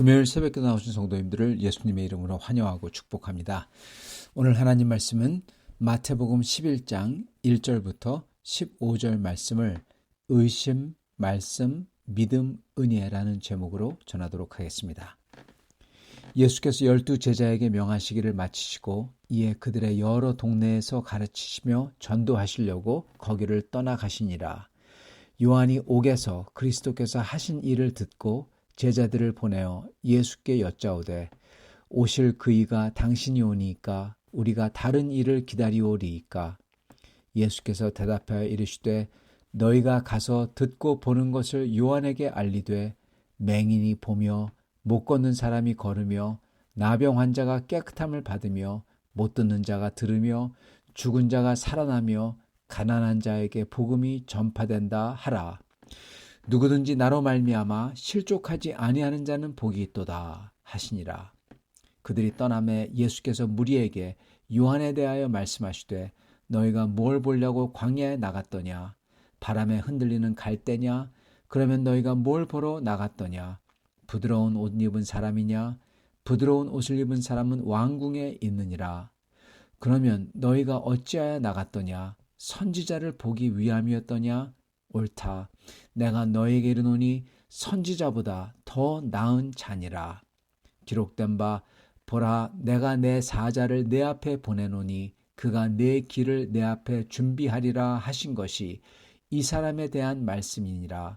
금요일 새벽에 나오신 성도님들을 예수님의 이름으로 환영하고 축복합니다. 오늘 하나님 말씀은 마태복음 11장 1절부터 15절 말씀을 의심, 말씀, 믿음, 은혜라는 제목으로 전하도록 하겠습니다. 예수께서 12 제자에게 명하시기를 마치시고 이에 그들의 여러 동네에서 가르치시며 전도하시려고 거기를 떠나가시니라. 요한이 옥에서 그리스도께서 하신 일을 듣고 제자들을 보내어 예수께 여짜오되 오실 그이가 당신이 오니이까 우리가 다른 일을 기다리오리이까. 예수께서 대답하여 이르시되 너희가 가서 듣고 보는 것을 요한에게 알리되 맹인이 보며 못 걷는 사람이 걸으며 나병 환자가 깨끗함을 받으며 못 듣는 자가 들으며 죽은 자가 살아나며 가난한 자에게 복음이 전파된다 하라. 누구든지 나로 말미암아 실족하지 아니하는 자는 복이 있도다 하시니라. 그들이 떠나매 예수께서 무리에게 요한에 대하여 말씀하시되 너희가 뭘 보려고 광야에 나갔더냐? 바람에 흔들리는 갈대냐? 그러면 너희가 뭘 보러 나갔더냐? 부드러운 옷 입은 사람이냐? 부드러운 옷을 입은 사람은 왕궁에 있느니라. 그러면 너희가 어찌하여 나갔더냐? 선지자를 보기 위함이었더냐? 옳다. 내가 너에게 이르노니 선지자보다 더 나은 자니라. 기록된 바 보라 내가 내 사자를 내 앞에 보내노니 그가 내 길을 내 앞에 준비하리라 하신 것이 이 사람에 대한 말씀이니라.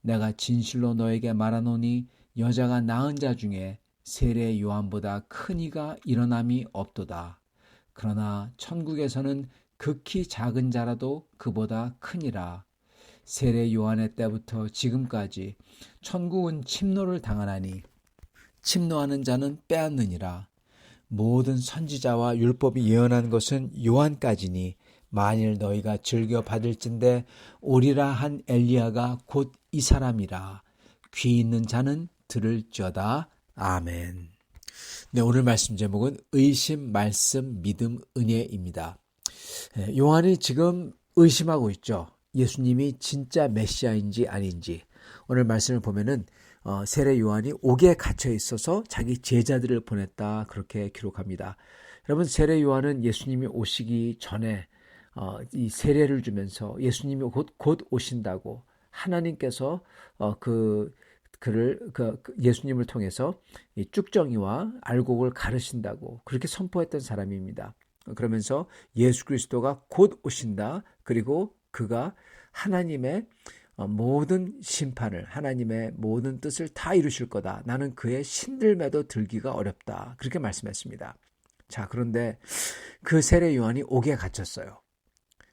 내가 진실로 너에게 말하노니 여자가 낳은 자 중에 세례 요한보다 큰 이가 일어남이 없도다. 그러나 천국에서는 극히 작은 자라도 그보다 크니라. 세례 요한의 때부터 지금까지 천국은 침노를 당하나니 침노하는 자는 빼앗느니라. 모든 선지자와 율법이 예언한 것은 요한까지니 만일 너희가 즐겨 받을진대 오리라 한 엘리야가 곧 이 사람이라. 귀 있는 자는 들을지어다. 아멘. 네, 오늘 말씀 제목은 의심, 말씀, 믿음, 은혜입니다. 요한이 지금 의심하고 있죠. 예수님이 진짜 메시아인지 아닌지. 오늘 말씀을 보면은 세례 요한이 옥에 갇혀 있어서 자기 제자들을 보냈다 그렇게 기록합니다. 여러분 세례 요한은 예수님이 오시기 전에 이 세례를 주면서 예수님이 곧 오신다고 하나님께서 예수님을 통해서 이 쭉정이와 알곡을 가르신다고 그렇게 선포했던 사람입니다. 그러면서 예수 그리스도가 곧 오신다. 그리고 그가 하나님의 모든 심판을 하나님의 모든 뜻을 다 이루실 거다. 나는 그의 신들매도 들기가 어렵다. 그렇게 말씀했습니다. 자, 그런데 그 세례 요한이 옥에 갇혔어요.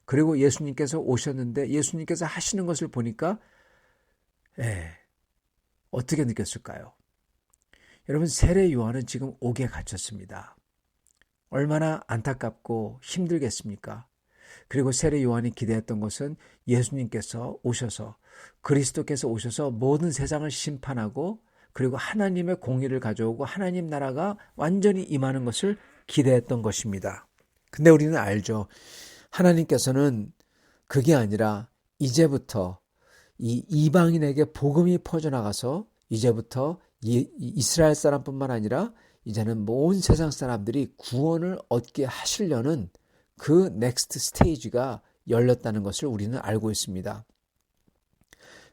그리고 예수님께서 오셨는데 예수님께서 하시는 것을 보니까 어떻게 느꼈을까요? 여러분 세례 요한은 지금 옥에 갇혔습니다. 얼마나 안타깝고 힘들겠습니까? 그리고 세례 요한이 기대했던 것은 예수님께서 오셔서 그리스도께서 오셔서 모든 세상을 심판하고 그리고 하나님의 공의를 가져오고 하나님 나라가 완전히 임하는 것을 기대했던 것입니다. 근데 우리는 알죠. 하나님께서는 그게 아니라 이제부터 이 이방인에게 복음이 퍼져나가서 이제부터 이스라엘 사람뿐만 아니라 이제는 온 세상 사람들이 구원을 얻게 하시려는 그 넥스트 스테이지가 열렸다는 것을 우리는 알고 있습니다.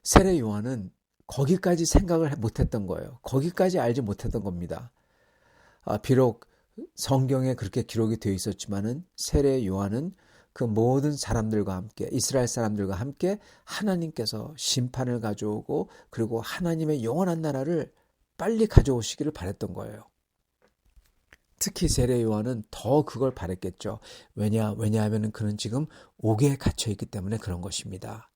세례 요한은 거기까지 생각을 못했던 거예요. 거기까지 알지 못했던 겁니다. 비록 성경에 그렇게 기록이 되어 있었지만은 세례 요한은 그 모든 사람들과 함께 이스라엘 사람들과 함께 하나님께서 심판을 가져오고 그리고 하나님의 영원한 나라를 빨리 가져오시기를 바랬던 거예요. 특히 세례 요한은 더 그걸 바랬겠죠. 왜냐하면 그는 지금 옥에 갇혀 있기 때문에 그런 것입니다.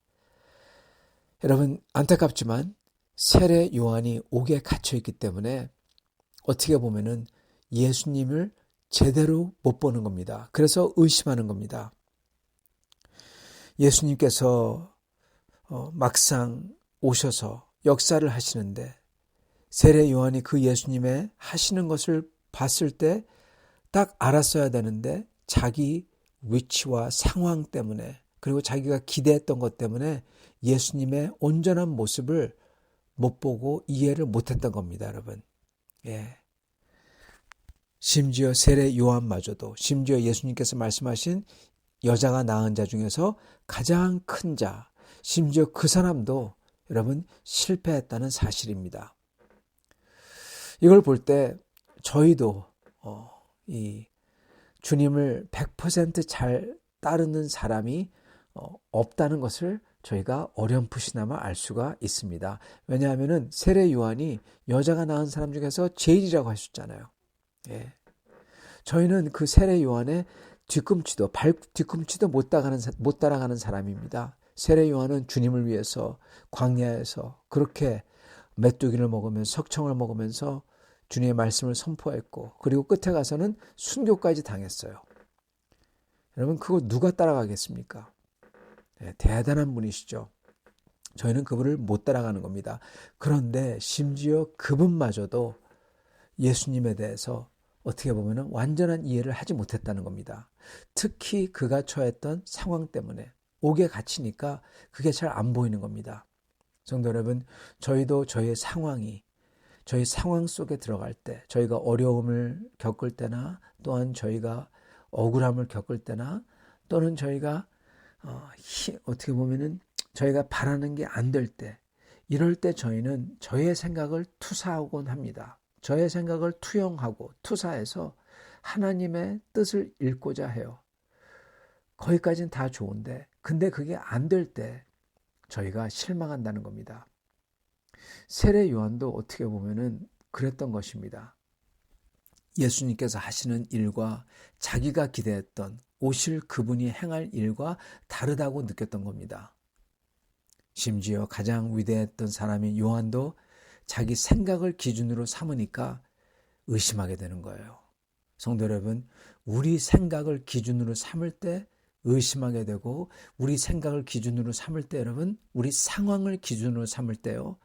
여러분 안타깝지만 세례 요한이 옥에 갇혀 있기 때문에 어떻게 보면은 예수님을 제대로 못 보는 겁니다. 그래서 의심하는 겁니다. 예수님께서 막상 오셔서 역사를 하시는데 세례 요한이 그 예수님의 하시는 것을 봤을 때 딱 알았어야 되는데 자기 위치와 상황 때문에 그리고 자기가 기대했던 것 때문에 예수님의 온전한 모습을 못 보고 이해를 못했던 겁니다, 여러분. 예. 심지어 세례 요한마저도, 심지어 예수님께서 말씀하신 여자가 낳은 자 중에서 가장 큰 자, 심지어 그 사람도 여러분 실패했다는 사실입니다. 이걸 볼 때 저희도 이 주님을 100% 잘 따르는 사람이 없다는 것을 저희가 어렴풋이나마 알 수가 있습니다. 왜냐하면 세례 요한이 여자가 낳은 사람 중에서 제일이라고 하셨잖아요. 예. 저희는 그 세례 요한의 뒤꿈치도 못 따라가는 사람입니다. 세례 요한은 주님을 위해서 광야에서 그렇게 메뚜기를 먹으면서 석청을 먹으면서 주님의 말씀을 선포했고, 그리고 끝에 가서는 순교까지 당했어요. 여러분, 그거 누가 따라가겠습니까? 네, 대단한 분이시죠. 저희는 그분을 못 따라가는 겁니다. 그런데 심지어 그분마저도 예수님에 대해서 어떻게 보면 완전한 이해를 하지 못했다는 겁니다. 특히 그가 처했던 상황 때문에 옥에 갇히니까 그게 잘 안 보이는 겁니다. 성도 여러분, 저희도 저희 상황 속에 들어갈 때, 저희가 어려움을 겪을 때나 또한 저희가 억울함을 겪을 때나 또는 저희가 어떻게 보면은 저희가 바라는 게 안 될 때, 이럴 때 저희는 저의 생각을 투사하곤 합니다. 저의 생각을 투영하고 투사해서 하나님의 뜻을 읽고자 해요. 거기까지는 다 좋은데, 근데 그게 안 될 때 저희가 실망한다는 겁니다. 세례 요한도 어떻게 보면은 그랬던 것입니다. 예수님께서 하시는 일과 자기가 기대했던 오실 그분이 행할 일과 다르다고 느꼈던 겁니다. 심지어 가장 위대했던 사람인 요한도 자기 생각을 기준으로 삼으니까 의심하게 되는 거예요. 성도 여러분, 우리 생각을 기준으로 삼을 때 의심하게 되고, 우리 생각을 기준으로 삼을 때 여러분, 우리 상황을 기준으로 삼을 때요,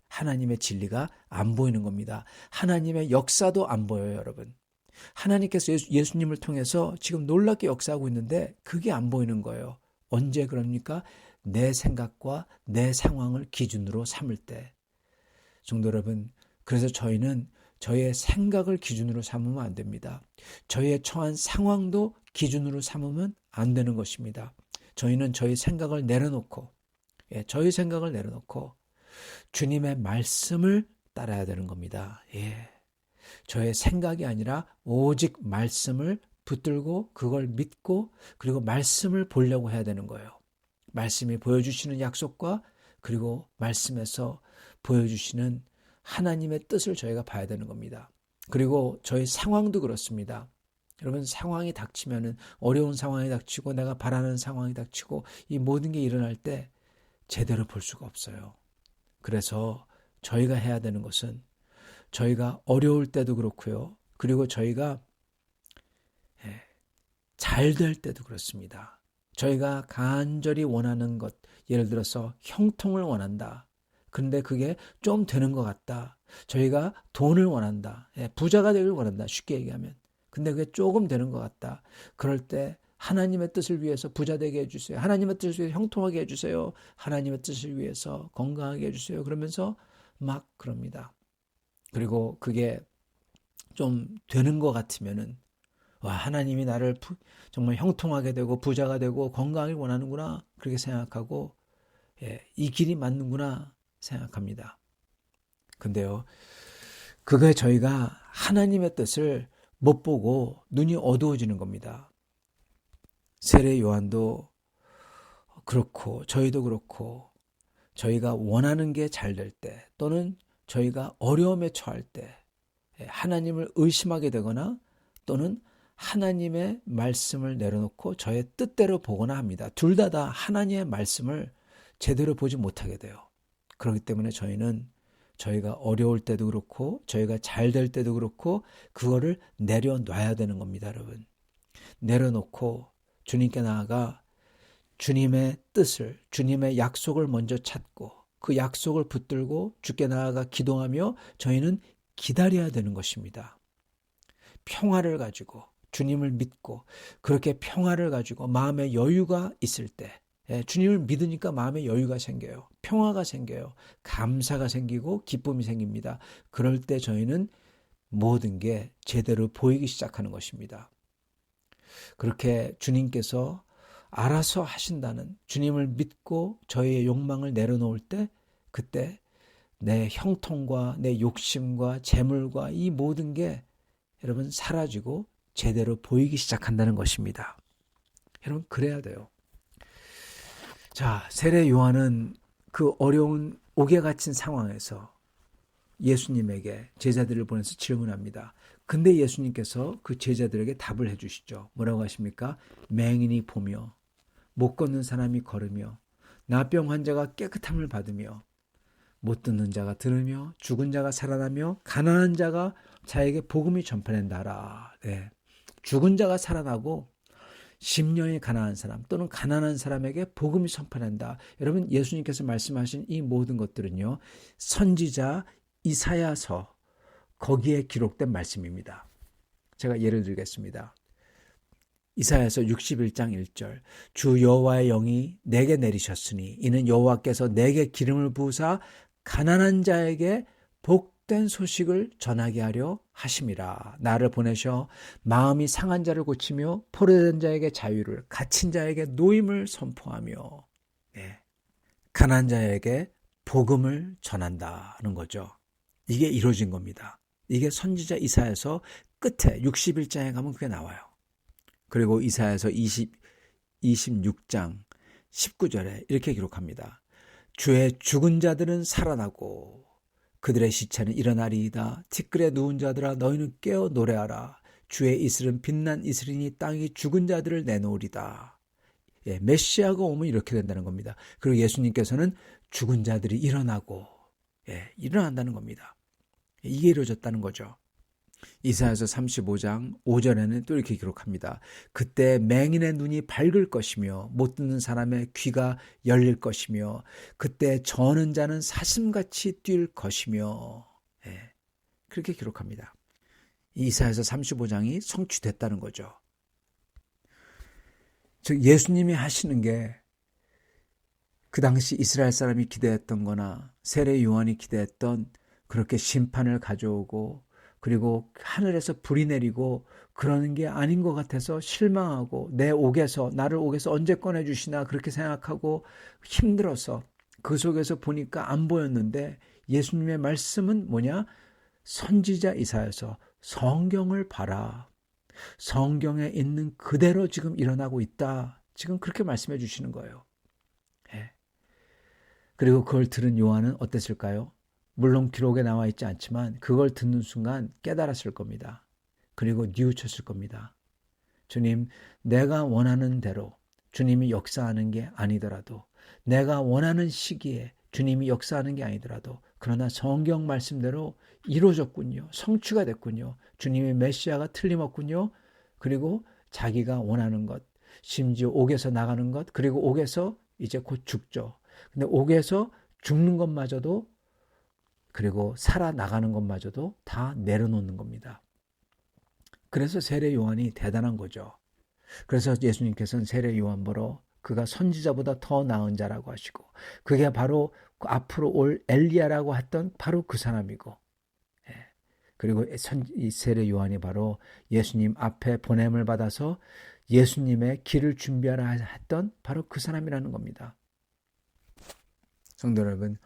하나님의 진리가 안 보이는 겁니다. 하나님의 역사도 안 보여요, 여러분. 하나님께서 예수님을 통해서 지금 놀랍게 역사하고 있는데 그게 안 보이는 거예요. 언제 그럽니까? 내 생각과 내 상황을 기준으로 삼을 때. 성도 여러분, 그래서 저희는 저의 생각을 기준으로 삼으면 안 됩니다. 저의 처한 상황도 기준으로 삼으면 안 되는 것입니다. 저희는 저희 생각을 내려놓고 주님의 말씀을 따라야 되는 겁니다. 저의 생각이 아니라 오직 말씀을 붙들고 그걸 믿고 그리고 말씀을 보려고 해야 되는 거예요. 말씀이 보여주시는 약속과 그리고 말씀에서 보여주시는 하나님의 뜻을 저희가 봐야 되는 겁니다. 그리고 저희 상황도 그렇습니다. 여러분, 상황이 닥치면은, 어려운 상황이 닥치고 내가 바라는 상황이 닥치고 이 모든 게 일어날 때 제대로 볼 수가 없어요. 그래서 저희가 해야 되는 것은, 저희가 어려울 때도 그렇고요. 그리고 저희가 잘 될 때도 그렇습니다. 저희가 간절히 원하는 것, 예를 들어서 형통을 원한다. 그런데 그게 좀 되는 것 같다. 저희가 돈을 원한다. 부자가 되길 원한다. 쉽게 얘기하면. 근데 그게 조금 되는 것 같다. 그럴 때 하나님의 뜻을 위해서 부자 되게 해주세요. 하나님의 뜻을 위해서 형통하게 해주세요. 하나님의 뜻을 위해서 건강하게 해주세요. 그러면서 막 그럽니다. 그리고 그게 좀 되는 것 같으면은, 와, 하나님이 나를 정말 형통하게 되고 부자가 되고 건강하길 원하는구나. 그렇게 생각하고, 이 길이 맞는구나 생각합니다. 근데요, 그게 저희가 하나님의 뜻을 못 보고 눈이 어두워지는 겁니다. 세례 요한도 그렇고 저희도 그렇고, 저희가 원하는 게 잘 될 때 또는 저희가 어려움에 처할 때 하나님을 의심하게 되거나 또는 하나님의 말씀을 내려놓고 저의 뜻대로 보거나 합니다. 둘 다 하나님의 말씀을 제대로 보지 못하게 돼요. 그렇기 때문에 저희는 저희가 어려울 때도 그렇고 저희가 잘 될 때도 그렇고 그거를 내려놔야 되는 겁니다, 여러분. 내려놓고 주님께 나아가 주님의 뜻을, 주님의 약속을 먼저 찾고 그 약속을 붙들고 주께 나아가 기도하며 저희는 기다려야 되는 것입니다. 평화를 가지고 주님을 믿고 그렇게 평화를 가지고 마음의 여유가 있을 때, 주님을 믿으니까 마음에 여유가 생겨요. 평화가 생겨요. 감사가 생기고 기쁨이 생깁니다. 그럴 때 저희는 모든 게 제대로 보이기 시작하는 것입니다. 그렇게 주님께서 알아서 하신다는, 주님을 믿고 저희의 욕망을 내려놓을 때, 그때 내 형통과 내 욕심과 재물과 이 모든 게 여러분 사라지고 제대로 보이기 시작한다는 것입니다. 여러분 그래야 돼요. 자, 세례 요한은 그 어려운 옥에 갇힌 상황에서 예수님에게 제자들을 보내서 질문합니다. 근데 예수님께서 그 제자들에게 답을 해주시죠. 뭐라고 하십니까? 맹인이 보며, 못 걷는 사람이 걸으며, 나병 환자가 깨끗함을 받으며, 못 듣는 자가 들으며, 죽은 자가 살아나며, 가난한 자가 자에게 복음이 전파된다라. 네. 죽은 자가 살아나고 심령이 가난한 사람 또는 가난한 사람에게 복음이 선포된다. 여러분 예수님께서 말씀하신 이 모든 것들은요, 선지자 이사야서 거기에 기록된 말씀입니다. 제가 예를 들겠습니다. 이사야서 61장 1절 주 여호와의 영이 내게 내리셨으니 이는 여호와께서 내게 기름을 부으사 가난한 자에게 복된 소식을 전하게 하려 하심이라. 나를 보내셔 마음이 상한 자를 고치며 포로된 자에게 자유를, 갇힌 자에게 노임을 선포하며, 가난한 자에게 복음을 전한다는 거죠. 이게 이루어진 겁니다. 이게 선지자 이사야서 끝에 61장에 가면 그게 나와요. 그리고 이사야서 26장 19절에 이렇게 기록합니다. 주의 죽은 자들은 살아나고 그들의 시체는 일어나리이다. 티끌에 누운 자들아 너희는 깨어 노래하라. 주의 이슬은 빛난 이슬이니 땅이 죽은 자들을 내놓으리다. 메시아가 오면 이렇게 된다는 겁니다. 그리고 예수님께서는 죽은 자들이 일어나고 일어난다는 겁니다. 이게 이루어졌다는 거죠. 이사야서 35장 5절에는 또 이렇게 기록합니다. 그때 맹인의 눈이 밝을 것이며 못 듣는 사람의 귀가 열릴 것이며 그때 저는 자는 사슴같이 뛸 것이며, 그렇게 기록합니다. 이사야서 35장이 성취됐다는 거죠. 즉 예수님이 하시는 게 그 당시 이스라엘 사람이 기대했던 거나 세례 요한이 기대했던 그렇게 심판을 가져오고 그리고 하늘에서 불이 내리고 그러는 게 아닌 것 같아서 실망하고 나를 옥에서 언제 꺼내주시나 그렇게 생각하고 힘들어서 그 속에서 보니까 안 보였는데 예수님의 말씀은 뭐냐? 선지자 이사야서 성경을 봐라. 성경에 있는 그대로 지금 일어나고 있다. 지금 그렇게 말씀해 주시는 거예요. 그리고 그걸 들은 요한은 어땠을까요? 물론 기록에 나와 있지 않지만 그걸 듣는 순간 깨달았을 겁니다. 그리고 뉘우쳤을 겁니다. 주님, 내가 원하는 대로 주님이 역사하는 게 아니더라도 내가 원하는 시기에 주님이 역사하는 게 아니더라도 그러나 성경 말씀대로 이루어졌군요. 성취가 됐군요. 주님의 메시아가 틀림없군요. 그리고 자기가 원하는 것, 심지어 옥에서 나가는 것, 그리고 옥에서 이제 곧 죽죠. 근데 옥에서 죽는 것마저도 그리고 살아나가는 것마저도 다 내려놓는 겁니다. 그래서 세례 요한이 대단한 거죠. 그래서 예수님께서는 세례 요한 보러 그가 선지자보다 더 나은 자라고 하시고 그게 바로 앞으로 올 엘리야라고 했던 바로 그 사람이고, 그리고 이 세례 요한이 바로 예수님 앞에 보냄을 받아서 예수님의 길을 준비하라 했던 바로 그 사람이라는 겁니다. 성도 여러분,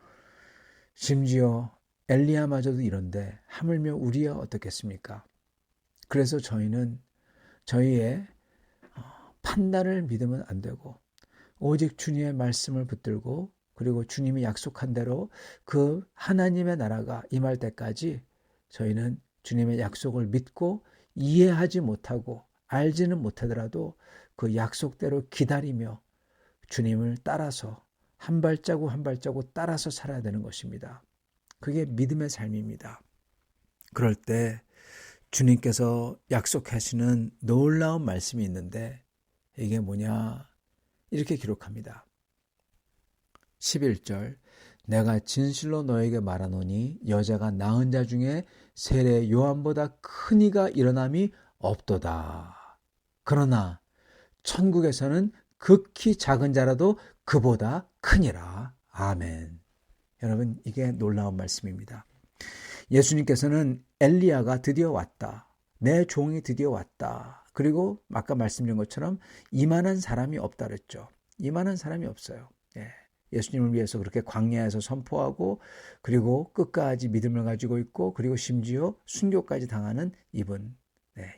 심지어 엘리야마저도 이런데 하물며 우리야 어떻겠습니까? 그래서 저희는 저희의 판단을 믿으면 안 되고 오직 주님의 말씀을 붙들고 그리고 주님이 약속한 대로 그 하나님의 나라가 임할 때까지 저희는 주님의 약속을 믿고 이해하지 못하고 알지는 못하더라도 그 약속대로 기다리며 주님을 따라서 한 발자국 한 발자국 따라서 살아야 되는 것입니다. 그게 믿음의 삶입니다. 그럴 때 주님께서 약속하시는 놀라운 말씀이 있는데 이게 뭐냐? 이렇게 기록합니다. 11절 내가 진실로 너에게 말하노니 여자가 낳은 자 중에 세례 요한보다 큰 이가 일어남이 없도다. 그러나 천국에서는 극히 작은 자라도 그보다 크니라. 아멘. 여러분, 이게 놀라운 말씀입니다. 예수님께서는 엘리야가 드디어 왔다. 내 종이 드디어 왔다. 그리고 아까 말씀드린 것처럼 이만한 사람이 없다 그랬죠. 이만한 사람이 없어요. 예수님을 위해서 그렇게 광야에서 선포하고 그리고 끝까지 믿음을 가지고 있고 그리고 심지어 순교까지 당하는 이분.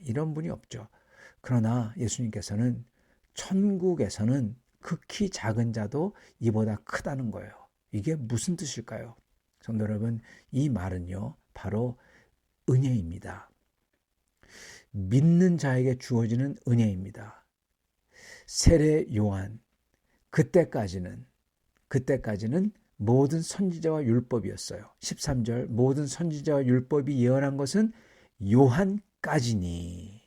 이런 분이 없죠. 그러나 예수님께서는 천국에서는 극히 작은 자도 이보다 크다는 거예요. 이게 무슨 뜻일까요? 성도 여러분, 이 말은요, 바로 은혜입니다. 믿는 자에게 주어지는 은혜입니다. 세례 요한, 그때까지는 모든 선지자와 율법이었어요. 13절, 모든 선지자와 율법이 예언한 것은 요한까지니.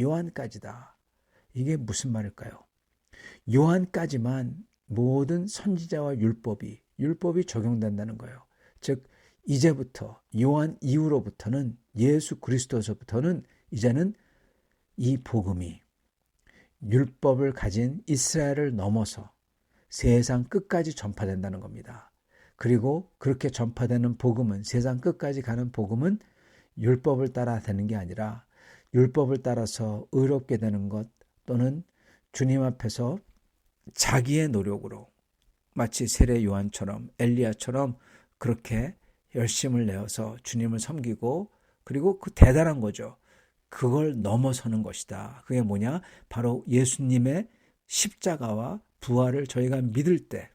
요한까지다. 이게 무슨 말일까요? 요한까지만 모든 선지자와 율법이 적용된다는 거예요. 즉 이제부터 요한 이후로부터는 예수 그리스도서부터는 이제는 이 복음이 율법을 가진 이스라엘을 넘어서 세상 끝까지 전파된다는 겁니다. 그리고 그렇게 전파되는 복음은 세상 끝까지 가는 복음은 율법을 따라 되는 게 아니라 율법을 따라서 의롭게 되는 것 또는 주님 앞에서 자기의 노력으로 마치 세례 요한처럼 엘리야처럼 그렇게 열심을 내어서 주님을 섬기고 그리고 그 대단한 거죠. 그걸 넘어서는 것이다. 그게 뭐냐? 바로 예수님의 십자가와 부활을 저희가 믿을 때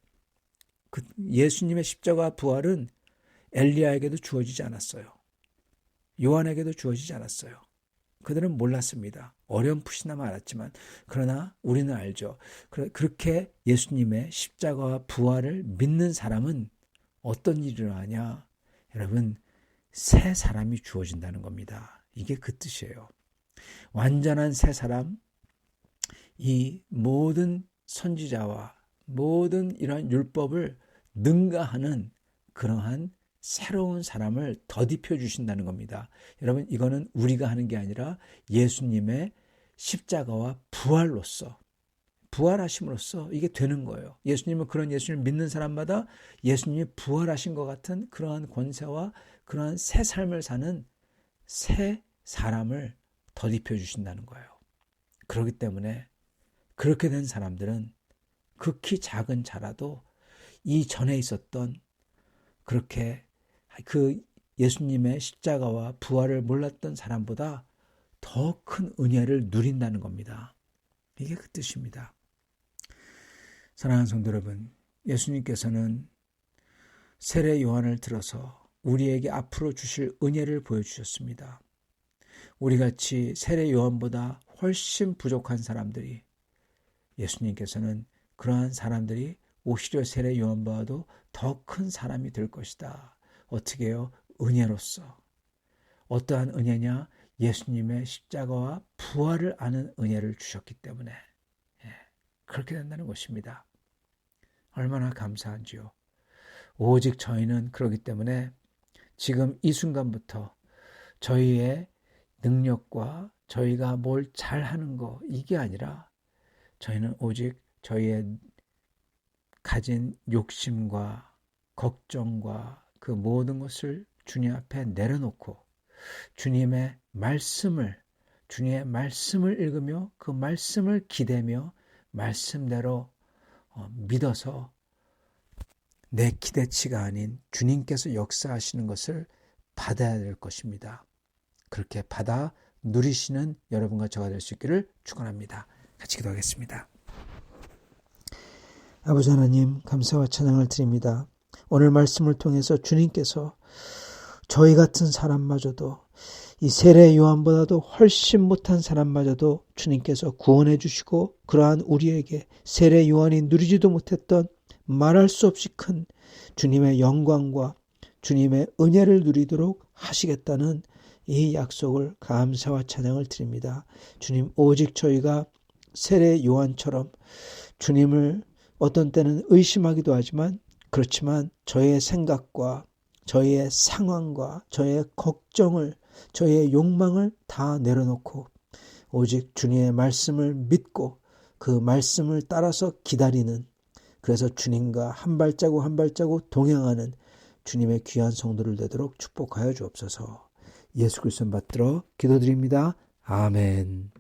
그 예수님의 십자가와 부활은 엘리야에게도 주어지지 않았어요. 요한에게도 주어지지 않았어요. 그들은 몰랐습니다. 어렴풋이나마 알았지만 그러나 우리는 알죠. 그렇게 예수님의 십자가와 부활을 믿는 사람은 어떤 일이 일어나냐? 여러분, 새 사람이 주어진다는 겁니다. 이게 그 뜻이에요. 완전한 새 사람, 이 모든 선지자와 모든 이러한 율법을 능가하는 그러한 새로운 사람을 덧입혀 주신다는 겁니다. 여러분, 이거는 우리가 하는 게 아니라 예수님의 십자가와 부활로서 부활하심으로써 이게 되는 거예요. 예수님은 그런 예수님을 믿는 사람마다 예수님이 부활하신 것 같은 그러한 권세와 그러한 새 삶을 사는 새 사람을 덧입혀 주신다는 거예요. 그렇기 때문에 그렇게 된 사람들은 극히 작은 자라도 이 전에 있었던 그렇게 그 예수님의 십자가와 부활을 몰랐던 사람보다 더 큰 은혜를 누린다는 겁니다. 이게 그 뜻입니다. 사랑하는 성도 여러분, 예수님께서는 세례 요한을 들어서 우리에게 앞으로 주실 은혜를 보여주셨습니다. 우리같이 세례 요한보다 훨씬 부족한 사람들이 예수님께서는 그러한 사람들이 오히려 세례 요한보다도 더 큰 사람이 될 것이다. 어떻게 해요? 은혜로서. 어떠한 은혜냐? 예수님의 십자가와 부활을 아는 은혜를 주셨기 때문에 그렇게 된다는 것입니다. 얼마나 감사한지요. 오직 저희는 그렇기 때문에 지금 이 순간부터 저희의 능력과 저희가 뭘 잘하는 거 이게 아니라 저희는 오직 저희의 가진 욕심과 걱정과 그 모든 것을 주님 앞에 내려놓고 주님의 말씀을 읽으며 그 말씀을 기대며 말씀대로 믿어서 내 기대치가 아닌 주님께서 역사하시는 것을 받아야 될 것입니다. 그렇게 받아 누리시는 여러분과 저가 될 수 있기를 축원합니다. 같이 기도하겠습니다. 아버지 하나님, 감사와 찬양을 드립니다. 오늘 말씀을 통해서 주님께서 저희 같은 사람마저도 이 세례 요한보다도 훨씬 못한 사람마저도 주님께서 구원해 주시고 그러한 우리에게 세례 요한이 누리지도 못했던 말할 수 없이 큰 주님의 영광과 주님의 은혜를 누리도록 하시겠다는 이 약속을 감사와 찬양을 드립니다. 주님, 오직 저희가 세례 요한처럼 주님을 어떤 때는 의심하기도 하지만 그렇지만 저의 생각과 저의 상황과 저의 걱정을 저의 욕망을 다 내려놓고 오직 주님의 말씀을 믿고 그 말씀을 따라서 기다리는, 그래서 주님과 한 발자국 한 발자국 동행하는 주님의 귀한 성도를 되도록 축복하여 주옵소서. 예수 그리스도 받들어 기도드립니다. 아멘.